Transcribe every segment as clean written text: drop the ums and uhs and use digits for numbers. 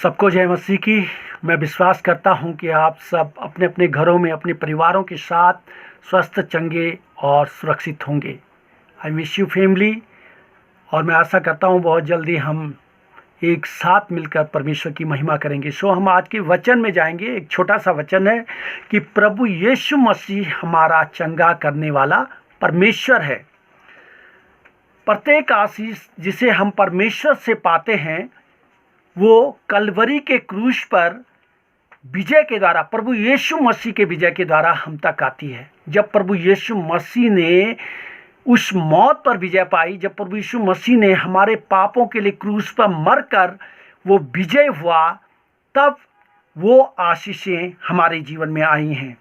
सबको जय मसीह की। मैं विश्वास करता हूं कि आप सब अपने अपने घरों में अपने परिवारों के साथ स्वस्थ, चंगे और सुरक्षित होंगे। I wish you family. और मैं आशा करता हूं बहुत जल्दी हम एक साथ मिलकर परमेश्वर की महिमा करेंगे। सो हम आज के वचन में जाएंगे। एक छोटा सा वचन है कि प्रभु यीशु मसीह हमारा चंगा करने वाला परमेश्वर है। प्रत्येक आशीष जिसे हम परमेश्वर से पाते हैं वो कलवरी के क्रूस पर विजय के द्वारा, प्रभु यीशु मसीह के विजय के द्वारा हम तक आती है। जब प्रभु यीशु मसीह ने उस मौत पर विजय पाई, जब प्रभु यीशु मसीह ने हमारे पापों के लिए क्रूस पर मरकर वो विजय हुआ, तब वो आशीषें हमारे जीवन में आई हैं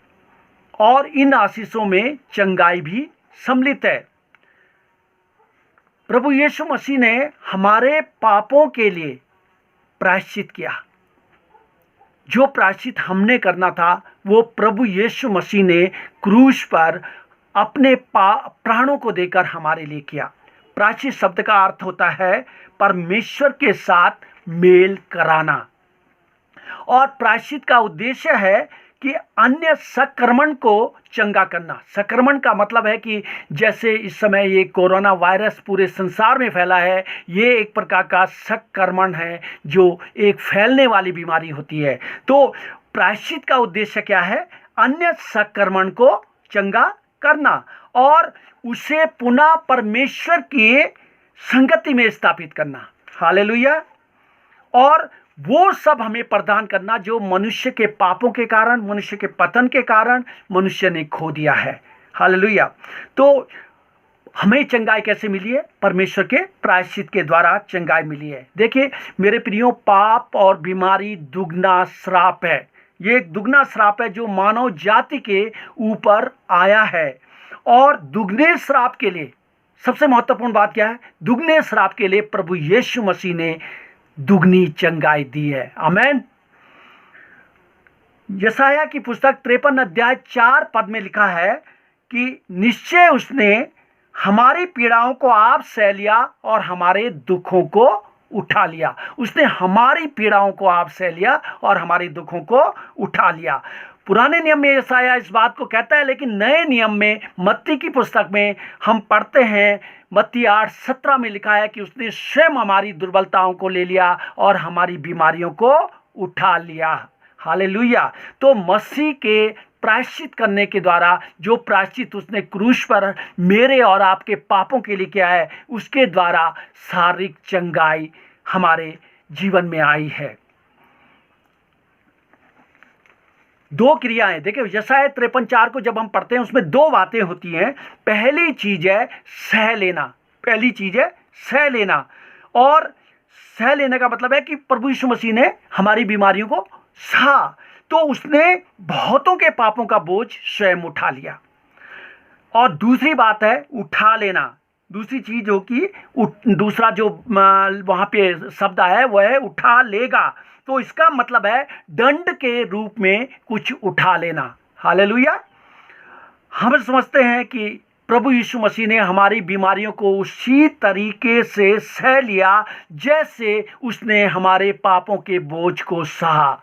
और इन आशीषों में चंगाई भी सम्मिलित है। प्रभु यीशु मसीह ने हमारे पापों के लिए प्रायश्चित किया। जो प्रायश्चित हमने करना था वो प्रभु यीशु मसीह ने क्रूस पर अपने प्राणों को देकर हमारे लिए किया। प्रायश्चित शब्द का अर्थ होता है परमेश्वर के साथ मेल कराना, और प्रायश्चित का उद्देश्य है कि अन्य संक्रमण को चंगा करना। संक्रमण का मतलब है कि जैसे इस समय ये कोरोना वायरस पूरे संसार में फैला है, ये एक प्रकार का संक्रमण है जो एक फैलने वाली बीमारी होती है। तो प्रायश्चित का उद्देश्य क्या है? अन्य संक्रमण को चंगा करना और उसे पुनः परमेश्वर की संगति में स्थापित करना। हालेलुया। और वो सब हमें प्रदान करना जो मनुष्य के पापों के कारण, मनुष्य के पतन के कारण मनुष्य ने खो दिया है। हालेलुया। तो हमें चंगाई कैसे मिली है? परमेश्वर के प्रायश्चित के द्वारा चंगाई मिली है। देखिए मेरे प्रियो, पाप और बीमारी दुगना श्राप है। ये एक दुगना श्राप है जो मानव जाति के ऊपर आया है। और दुगने श्राप के लिए सबसे महत्वपूर्ण बात क्या है? दुगने श्राप के लिए प्रभु यीशु मसीह ने दुगनी चंगाई दी है। आमेन। यशायाह की पुस्तक 53 अध्याय 4 पद में लिखा है कि निश्चय उसने हमारी पीड़ाओं को आप सह लिया और हमारे दुखों को उठा लिया। उसने हमारी पीड़ाओं को आप सह लिया और हमारे दुखों को उठा लिया। पुराने नियम में यशायाह इस बात को कहता है, लेकिन नए नियम में मत्ती की पुस्तक में हम पढ़ते हैं, मत्ती 8:17 में लिखा है कि उसने स्वयं हमारी दुर्बलताओं को ले लिया और हमारी बीमारियों को उठा लिया। हालेलुया। तो मसीह के प्रायश्चित करने के द्वारा, जो प्रायश्चित उसने क्रूस पर मेरे और आपके पापों के लिए किया है, उसके द्वारा शारीरिक चंगाई हमारे जीवन में आई है। दो क्रियाएं, देखिए यशायाह 53:4 को जब हम पढ़ते हैं उसमें दो बातें होती हैं। पहली चीज है सह लेना। पहली चीज है सह लेना, और सह लेने का मतलब है कि प्रभु यीशु मसीह ने हमारी बीमारियों को सहा, तो उसने बहुतों के पापों का बोझ स्वयं उठा लिया। और दूसरी बात है उठा लेना। दूसरी चीज हो कि दूसरा जो वहां पे शब्द है वह है उठा लेगा। तो इसका मतलब है दंड के रूप में कुछ उठा लेना। हालेलुया। हम समझते हैं कि प्रभु यीशु मसीह ने हमारी बीमारियों को उसी तरीके से सह लिया जैसे उसने हमारे पापों के बोझ को सहा।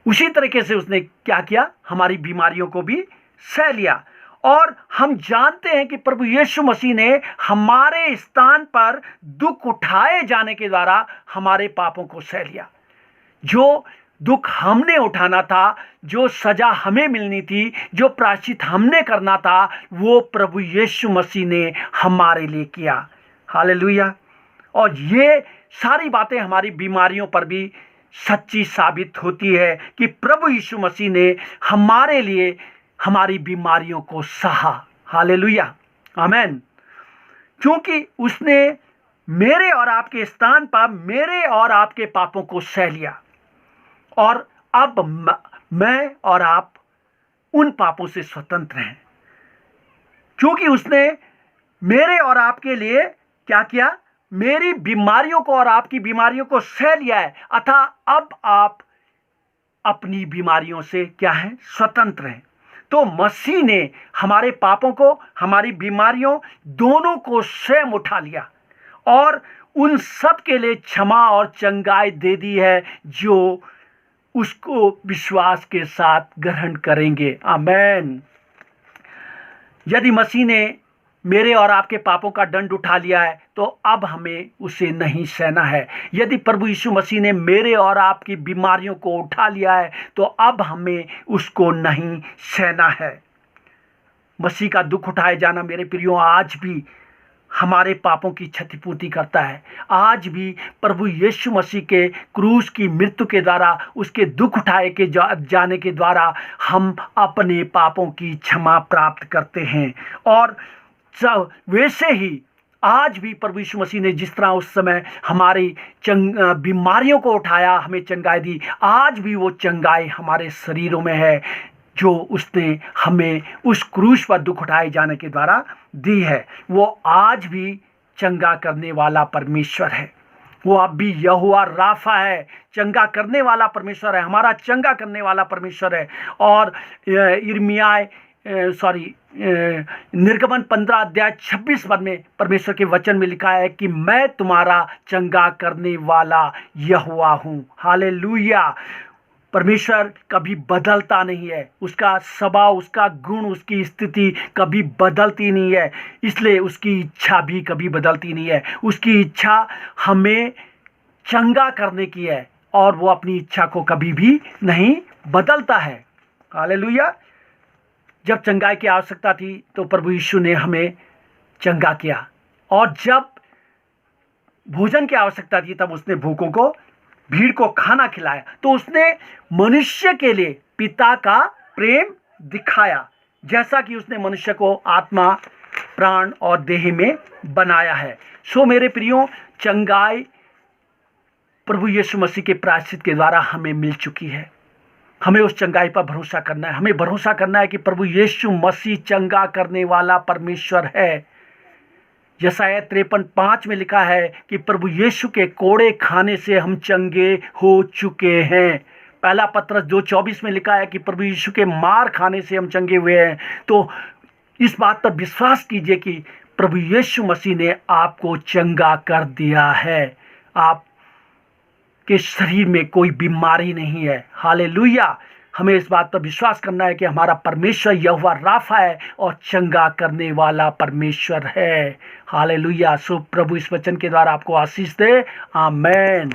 उसी तरीके से उसने क्या किया? हमारी बीमारियों को भी सह लिया। और हम जानते हैं कि प्रभु यीशु मसीह ने हमारे स्थान पर दुख उठाए जाने के द्वारा हमारे पापों को सह लिया। जो दुख हमने उठाना था, जो सजा हमें मिलनी थी, जो प्रायश्चित हमने करना था, वो प्रभु यीशु मसीह ने हमारे लिए किया। हालेलुया। और ये सारी बातें हमारी बीमारियों पर भी सच्ची साबित होती है कि प्रभु यीशु मसीह ने हमारे लिए हमारी बीमारियों को सहा। हालेलुया। आमेन। क्योंकि उसने मेरे और आपके स्थान पर मेरे और आपके पापों को सह लिया, और अब मैं और आप उन पापों से स्वतंत्र हैं। क्योंकि उसने मेरे और आपके लिए क्या किया? मेरी बीमारियों को और आपकी बीमारियों को सह लिया है। अतः अब आप अपनी बीमारियों से क्या हैं? स्वतंत्र हैं। तो मसीह ने हमारे पापों को, हमारी बीमारियों दोनों को स्वयं उठा लिया, और उन सब के लिए क्षमा और चंगाई दे दी है जो उसको विश्वास के साथ ग्रहण करेंगे। आमेन। यदि मसीह ने मेरे और आपके पापों का दंड उठा लिया है तो अब हमें उसे नहीं सहना है। यदि प्रभु यीशु मसीह ने मेरे और आपकी बीमारियों को उठा लिया है तो अब हमें उसको नहीं सहना है। मसीह का दुख उठाए जाना मेरे प्रियो आज भी हमारे पापों की क्षतिपूर्ति करता है। आज भी प्रभु यीशु मसीह के क्रूस की मृत्यु के द्वारा, उसके दुख उठाए के जाने के द्वारा हम अपने पापों की क्षमा प्राप्त करते हैं। और वैसे ही आज भी प्रभु यीशु मसीह ने जिस तरह उस समय हमारी बीमारियों को उठाया, हमें चंगाई दी, आज भी वो चंगाई हमारे शरीरों में है जो उसने हमें उस क्रूस पर दुख उठाए जाने के द्वारा दी है। वो आज भी चंगा करने वाला परमेश्वर है। वो अब भी यहोवा राफा है, चंगा करने वाला परमेश्वर है, हमारा चंगा करने वाला परमेश्वर है। और निर्गमन 15 अध्याय 26 पद में परमेश्वर के वचन में लिखा है कि मैं तुम्हारा चंगा करने वाला यहोवा हूँ। हालेलुया। परमेश्वर कभी बदलता नहीं है, उसका स्वभाव, उसका गुण, उसकी स्थिति कभी बदलती नहीं है, इसलिए उसकी इच्छा भी कभी बदलती नहीं है। उसकी इच्छा हमें चंगा करने की है और वो अपनी इच्छा को कभी भी नहीं बदलता है। हालेलुया। जब चंगाई की आवश्यकता थी तो प्रभु यीशु ने हमें चंगा किया, और जब भोजन की आवश्यकता थी तब उसने भूखों को, भीड़ को खाना खिलाया। तो उसने मनुष्य के लिए पिता का प्रेम दिखाया, जैसा कि उसने मनुष्य को आत्मा, प्राण और देह में बनाया है। सो मेरे प्रियो, चंगाई प्रभु यीशु मसीह के प्रायश्चित के द्वारा हमें मिल चुकी है। हमें उस चंगाई पर भरोसा करना है। हमें भरोसा करना है कि प्रभु यीशु मसीह चंगा करने वाला परमेश्वर है। यशायाह 53:5 में लिखा है कि प्रभु यीशु के कोड़े खाने से हम चंगे हो चुके हैं। पहला पत्रस 2:24 में लिखा है कि प्रभु यीशु के मार खाने से हम चंगे हुए हैं। तो इस बात पर विश्वास कीजिए कि प्रभु यीशु मसीह ने आपको चंगा कर दिया है। आप के शरीर में कोई बीमारी नहीं है। हालेलुया। हमें इस बात पर विश्वास करना है कि हमारा परमेश्वर यहोवा राफा है और चंगा करने वाला परमेश्वर है। हालेलुया। सो प्रभु इस वचन के द्वारा आपको आशीष दे। आमेन।